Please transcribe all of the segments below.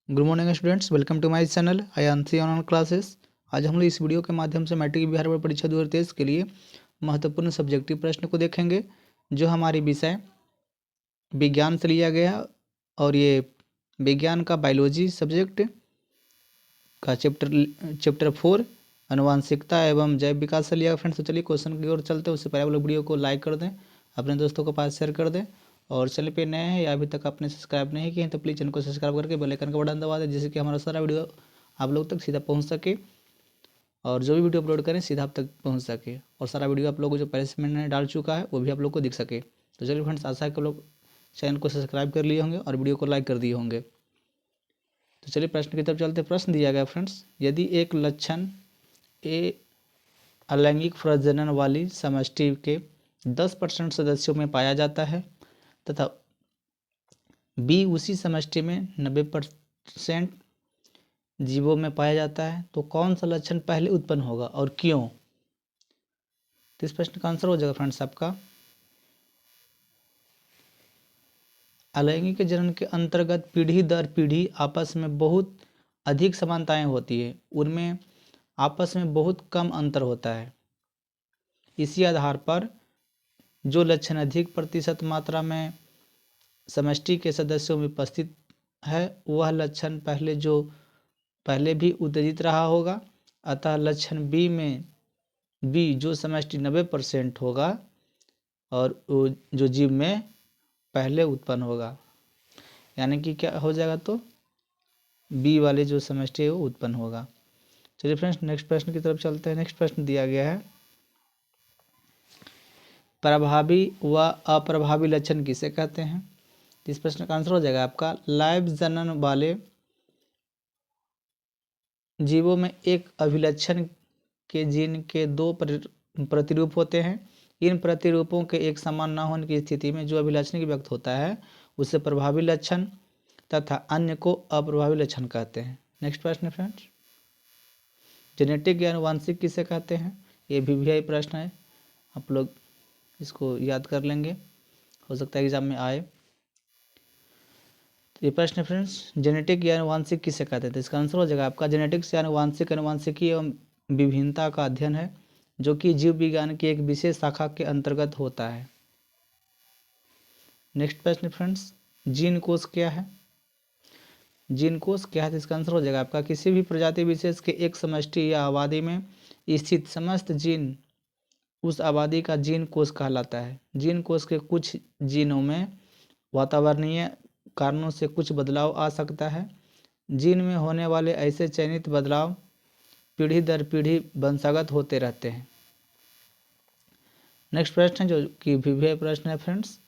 Good morning students, welcome to my channel Aayansi online classes. आज हम लोग इस वीडियो के माध्यम से मैट्रिक बिहार बोर्ड परीक्षा 2023 के लिए महत्वपूर्ण सब्जेक्टिव प्रश्न को देखेंगे, जो हमारी विषय विज्ञान से लिया गया है। और ये विज्ञान का बायोलॉजी सब्जेक्ट का चैप्टर 4 आनुवांशिकता एवं जैव विकास से लिया गया। फ्रेंड्स, तो चलिए क्वेश्चन की ओर चलते हैं। उससे पहले आप लोग वीडियो को लाइक कर दें, अपने दोस्तों के पास शेयर कर दें, और चैनल पे नए हैं या अभी तक आपने सब्सक्राइब नहीं किए हैं तो प्लीज़ चैनल को सब्सक्राइब करके बेल आइकन का बटन दबा दें, जिससे कि हमारा सारा वीडियो आप लोग तक सीधा पहुंच सके और जो भी वीडियो अपलोड करें सीधा आप तक पहुंच सके, और सारा वीडियो आप लोग को जो पहले से मैंने डाल चुका है वो भी आप लोग को दिख सके। तो चलिए फ्रेंड्स, आशा है कि आप लोग चैनल को सब्सक्राइब कर लिए होंगे और वीडियो को लाइक कर दिए होंगे। तो चलिए प्रश्न की तरफ चलते। प्रश्न दिया गया फ्रेंड्स, यदि एक लक्षण ए अलैंगिक प्रजनन वाली समष्टि के 10% सदस्यों में पाया जाता है तथा बी उसी समष्टि में 90% जीवों में पाया जाता है, तो कौन सा लक्षण पहले उत्पन्न होगा और क्यों? तो इस प्रश्न का आंसर हो जाएगा फ्रेंड्स आपका, अलैंगिक जनन के अंतर्गत पीढ़ी दर पीढ़ी आपस में बहुत अधिक समानताएं होती है, उनमें आपस में बहुत कम अंतर होता है। इसी आधार पर जो लक्षण अधिक प्रतिशत मात्रा में समष्टि के सदस्यों में उपस्थित है, वह लक्षण पहले भी उत्तेजित रहा होगा। अतः लक्षण बी जो समष्टि 90% होगा और जो जीव में पहले उत्पन्न होगा, यानी कि क्या हो जाएगा, तो बी वाले जो समष्टि है वो उत्पन्न होगा। चलिए फ्रेंड्स, नेक्स्ट प्रश्न की तरफ चलते हैं। नेक्स्ट प्रश्न दिया गया है, प्रभावी व अप्रभावी लक्षण किसे कहते हैं? इस प्रश्न का आंसर हो जाएगा आपका, लाइव जनन वाले जीवों में एक अभिलक्षण के जीन के दो प्रतिरूप होते हैं। इन प्रतिरूपों के एक समान न होने की स्थिति में जो अभिलक्षण व्यक्त होता है उसे प्रभावी लक्षण तथा अन्य को अप्रभावी लक्षण कहते हैं। नेक्स्ट प्रश्न फ्रेंड्स, जेनेटिक या आनुवांशिक किसे कहते हैं? ये भी प्रश्न है, आप लोग इसको याद कर लेंगे, हो सकता है एग्जाम में आए। तो ये प्रश्न फ्रेंड्स, जेनेटिक या आनुवांशिक किसे कहते हैं? तो इसका आंसर हो जाएगा आपका, जेनेटिक्स या आनुवांशिकी एवं विभिन्नता का अध्ययन है, जो कि जीव विज्ञान की एक विशेष शाखा के अंतर्गत होता है। नेक्स्ट प्रश्न फ्रेंड्स, जीन कोष क्या है? जीन कोष क्या है? तो इसका आंसर हो जाएगा आपका, किसी भी प्रजाति विशेष के एक समष्टि या आबादी में स्थित समस्त जीन उस आबादी का जीन कोष कहलाता है। जीन कोष के कुछ जीनों में वातावरणीय कारणों से कुछ बदलाव आ सकता है। जीन में होने वाले ऐसे चयनित बदलाव पीढ़ी दर पीढ़ी वंशागत होते रहते हैं। नेक्स्ट प्रश्न है, जो कि भी प्रश्न है फ्रेंड्स,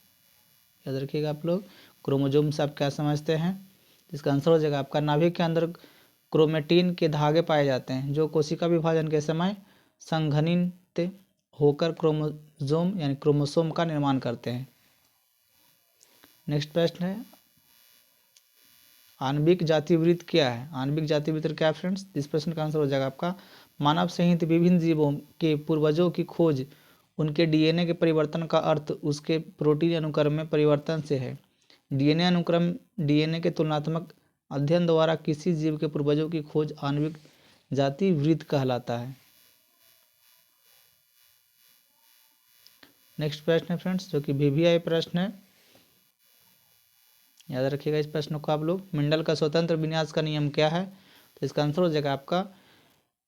याद रखिएगा आप लोग, क्रोमोजोम से आप क्या समझते हैं? इसका आंसर हो जाएगा आपका, नाभिक के अंदर क्रोमेटिन के धागे पाए जाते हैं, जो कोशिका विभाजन के समय संघनित होकर क्रोमोजोम यानी क्रोमोसोम का निर्माण करते हैं। नेक्स्ट प्रश्न है, आणविक जातिवृत्त क्या है? आणविक जातिवृत्त क्या है फ्रेंड्स? इस प्रश्न का आंसर हो जाएगा आपका, मानव सहित विभिन्न जीवों के पूर्वजों की खोज उनके डीएनए के परिवर्तन का अर्थ उसके प्रोटीन अनुक्रम में परिवर्तन से है। डीएनए अनुक्रम डीएनए के तुलनात्मक अध्ययन द्वारा किसी जीव के पूर्वजों की खोज आणविक जातिवृत्त कहलाता है। नेक्स्ट प्रश्न है फ्रेंड्स, जो कि VVI प्रश्न है, याद रखिएगा इस प्रश्न को आप लोग, मेंडल का स्वतंत्र विन्यास का नियम क्या है? तो इसका आंसर हो जाएगा आपका,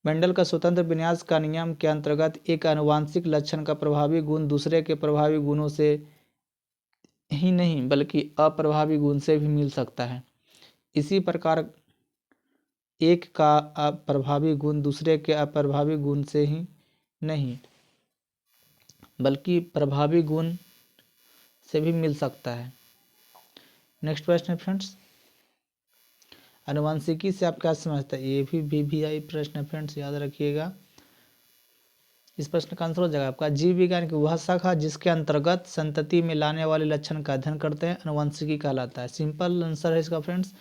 मेंडल का स्वतंत्र विन्यास का नियम के अंतर्गत एक आनुवांशिक लक्षण का प्रभावी गुण दूसरे के प्रभावी गुणों से ही नहीं बल्कि अप्रभावी गुण से भी मिल सकता है। इसी प्रकार एक का अप्रभावी गुण दूसरे के अप्रभावी गुण से ही नहीं बल्कि प्रभावी गुण से भी मिल सकता है। नेक्स्ट प्रश्न है फ्रेंड्स, आनुवांशिकी से आप क्या समझते हैं? ये भी VVI प्रश्न है फ्रेंड्स, याद रखिएगा। इस प्रश्न का आंसर हो जाएगा आपका, जीव विज्ञान की वह शाखा जिसके अंतर्गत संतति में लाने वाले लक्षण का अध्ययन करते हैं आनुवंशिकी कहलाता है। सिंपल आंसर है इसका फ्रेंड्स,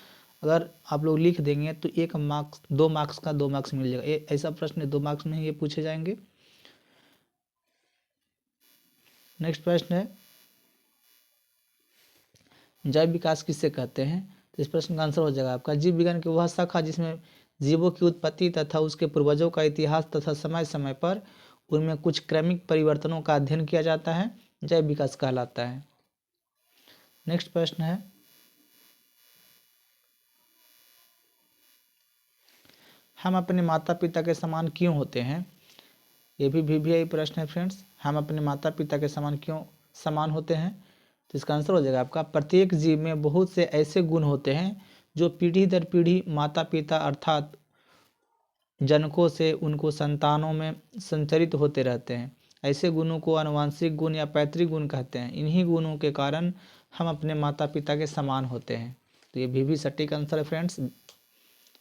अगर आप लोग लिख देंगे तो 1 मार्क्स 2 मार्क्स का 2 मार्क्स मिल जाएगा। ऐसा प्रश्न 2 मार्क्स में ये पूछे जाएंगे। नेक्स्ट प्रश्न है, जैव विकास किससे कहते हैं? तो तो इस प्रश्न का आंसर हो जाएगा आपका जीव विज्ञान की वह शाखा जिसमें जीवों की उत्पत्ति तथा उसके पूर्वजों का इतिहास तथा समय समय पर उनमें कुछ क्रमिक परिवर्तनों का अध्ययन किया जाता है, जैव विकास कहलाता है। नेक्स्ट प्रश्न है, हम अपने माता पिता के समान क्यों होते हैं? ये भी VVI प्रश्न है फ्रेंड्स। हम अपने माता पिता के समान क्यों समान होते हैं? तो इसका आंसर हो जाएगा आपका प्रत्येक जीव में बहुत से ऐसे गुण होते हैं जो पीढ़ी दर पीढ़ी माता पिता अर्थात जनकों से उनको संतानों में संचरित होते रहते हैं। ऐसे गुणों को आनुवंशिक गुण या पैतृक गुण कहते हैं। इन्हीं गुणों के कारण हम अपने माता पिता के समान होते हैं। तो ये भी सटीक आंसर है फ्रेंड्स,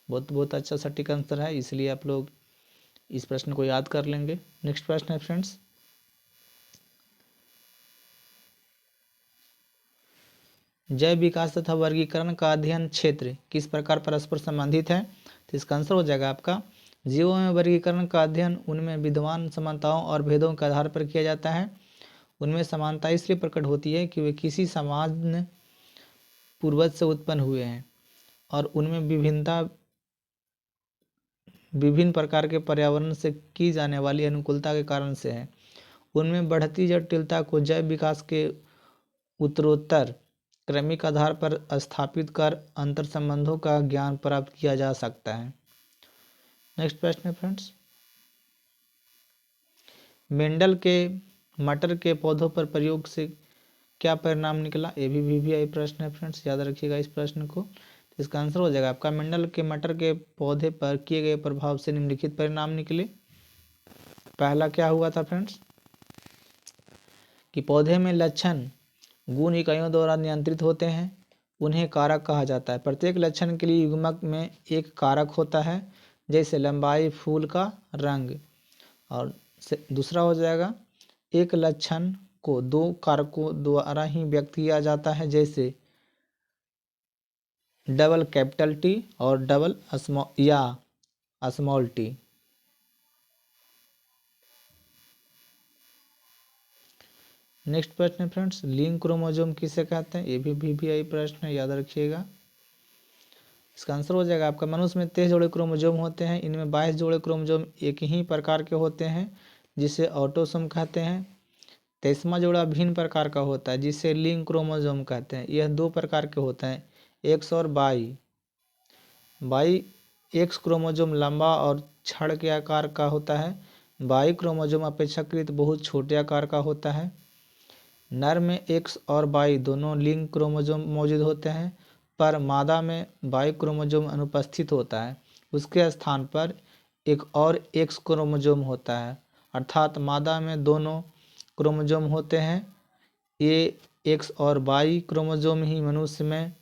बहुत अच्छा सटीक आंसर है, इसलिए आप लोग इस प्रश्न को याद कर लेंगे। नेक्स्ट प्रश्न है फ्रेंड्स, जैव विकास तथा वर्गीकरण का अध्ययन क्षेत्र किस प्रकार परस्पर संबंधित है? तो इसका आंसर हो जाएगा आपका जीवों में वर्गीकरण का अध्ययन उनमें विद्यमान समानताओं और भेदों के आधार पर किया जाता है। उनमें समानता इसलिए प्रकट होती है कि वे किसी सामान्य पूर्वज से उत्पन्न हुए हैं और उनमें विभिन्नता विभिन्न प्रकार के पर्यावरण से की जाने वाली अनुकूलता के कारण से है। उनमें बढ़ती जटिलता को जैव विकास के उत्तरोत्तर क्रमिक आधार पर स्थापित कर अंतर संबंधों का ज्ञान प्राप्त किया जा सकता है। नेक्स्ट प्रश्न है फ्रेंड्स, मेंडल के मटर के पौधों पर प्रयोग से क्या परिणाम निकला? ये भी VVI प्रश्न है फ्रेंड्स, याद रखिएगा इस प्रश्न को। इसका आंसर हो जाएगा आपका मेंडल के मटर के पौधे पर किए गए प्रभाव से निम्नलिखित परिणाम निकले। पहला क्या हुआ था फ्रेंड्स कि पौधे में लक्षण गुण इकाइयों द्वारा नियंत्रित होते हैं, उन्हें कारक कहा जाता है। प्रत्येक लक्षण के लिए युग्मक में एक कारक होता है, जैसे लंबाई, फूल का रंग। और दूसरा हो जाएगा एक लक्षण को दो कारकों द्वारा ही व्यक्त किया जाता है, जैसे डबल कैपिटल टी और डबल स्मॉल टी। नेक्स्ट प्रश्न है फ्रेंड्स, लिंक क्रोमोसोम किसे कहते हैं? ये भी VVI प्रश्न है, याद रखिएगा। इसका आंसर हो जाएगा आपका मनुष्य में 23 जोड़े क्रोमोसोम होते हैं। इनमें 22 जोड़े क्रोमोसोम एक ही प्रकार के होते हैं, जिसे ऑटोसोम कहते हैं। 23वां जोड़ा भिन्न प्रकार का होता है, जिसे लिंक क्रोमोसोम कहते हैं। यह दो प्रकार के होते हैं, एक्स और वाई। एक्स क्रोमोसोम लंबा और छड़ के आकार का होता है। वाई क्रोमोसोम अपेक्षाकृत बहुत छोटे आकार का होता है। नर में एक्स और वाई दोनों लिंक क्रोमोसोम मौजूद होते हैं, पर मादा में वाई क्रोमोसोम अनुपस्थित होता है। उसके स्थान पर एक और एक्स क्रोमोसोम होता है, अर्थात मादा में दोनों क्रोमोसोम होते हैं। ये एक्स और वाई क्रोमोसोम ही मनुष्य में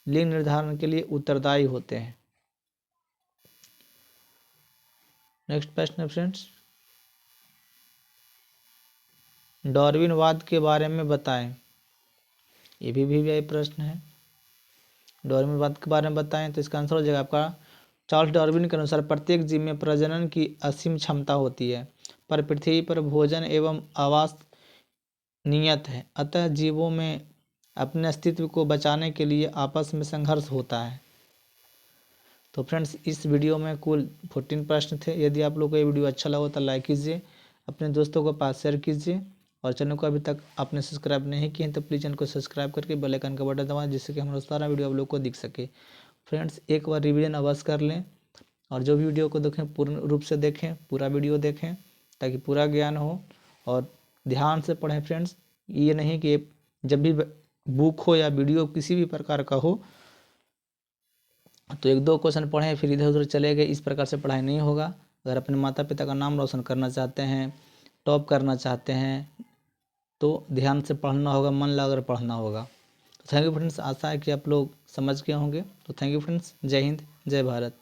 लिंग निर्धारण के लिए उत्तरदायी होते हैं। नेक्स्ट प्रश्न फ्रेंड्स, डार्विनवाद के बारे में बताएं। ये भी VVI प्रश्न है। डार्विनवाद के बारे में बताएं, तो इसका आंसर हो जाएगा आपका चार्ल्स डार्विन के अनुसार प्रत्येक जीव में प्रजनन की असीम क्षमता होती है, पर पृथ्वी पर भोजन एवं आवास नियत है। अतः जीवों में अपने अस्तित्व को बचाने के लिए आपस में संघर्ष होता है। तो फ्रेंड्स, इस वीडियो में कुल 14 प्रश्न थे। यदि आप लोग को ये वीडियो अच्छा लगा तो लाइक कीजिए, अपने दोस्तों को पास शेयर कीजिए, और चैनल को अभी तक आपने सब्सक्राइब नहीं किए हैं तो प्लीज़ चैनल को सब्सक्राइब करके बेल आइकन का बटन दबाएं, जिससे कि हमारा सारा वीडियो आप लोग को दिख सके। फ्रेंड्स, एक बार रिवीजन अवश्य कर लें, और जो भी वीडियो को देखें पूर्ण रूप से देखें, पूरा वीडियो देखें, ताकि पूरा ज्ञान हो, और ध्यान से पढ़ें फ्रेंड्स। ये नहीं कि जब भी बुक हो या वीडियो किसी भी प्रकार का हो तो एक दो क्वेश्चन पढ़ें फिर इधर उधर चले गए, इस प्रकार से पढ़ाई नहीं होगा। अगर अपने माता पिता का नाम रोशन करना चाहते हैं, टॉप करना चाहते हैं, तो ध्यान से पढ़ना होगा, मन लगाकर पढ़ना होगा। तो थैंक यू फ्रेंड्स, आशा है कि आप लोग समझ गए होंगे। तो थैंक यू फ्रेंड्स, जय हिंद, जय भारत।